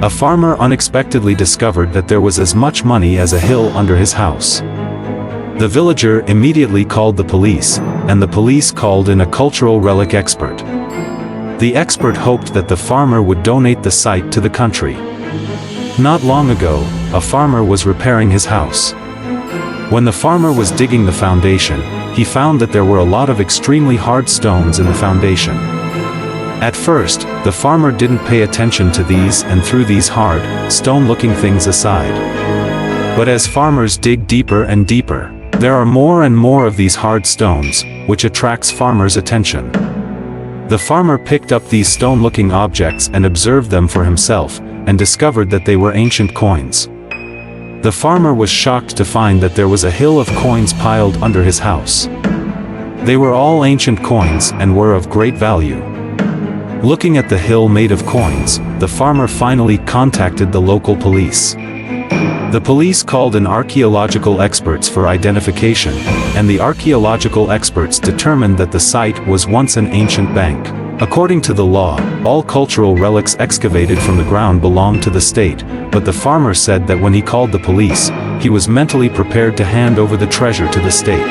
A farmer unexpectedly discovered that there was as much money as a hill under his house. The villager immediately called the police, and the police called in a cultural relic expert. The expert hoped that the farmer would donate the site to the country. Not long ago, a farmer was repairing his house. When the farmer was digging the foundation, he found that there were a lot of extremely hard stones in the foundation. At first, the farmer didn't pay attention to these and threw these hard, stone-looking things aside. But as farmers dig deeper and deeper, there are more and more of these hard stones, which attracts farmers' attention. The farmer picked up these stone-looking objects and observed them for himself, and discovered that they were ancient coins. The farmer was shocked to find that there was a hill of coins piled under his house. They were all ancient coins and were of great value. Looking at the hill made of coins, the farmer finally contacted the local police. The police called in archaeological experts for identification, and the archaeological experts determined that the site was once an ancient bank. According to the law, all cultural relics excavated from the ground belong to the state, but the farmer said that when he called the police, he was mentally prepared to hand over the treasure to the state.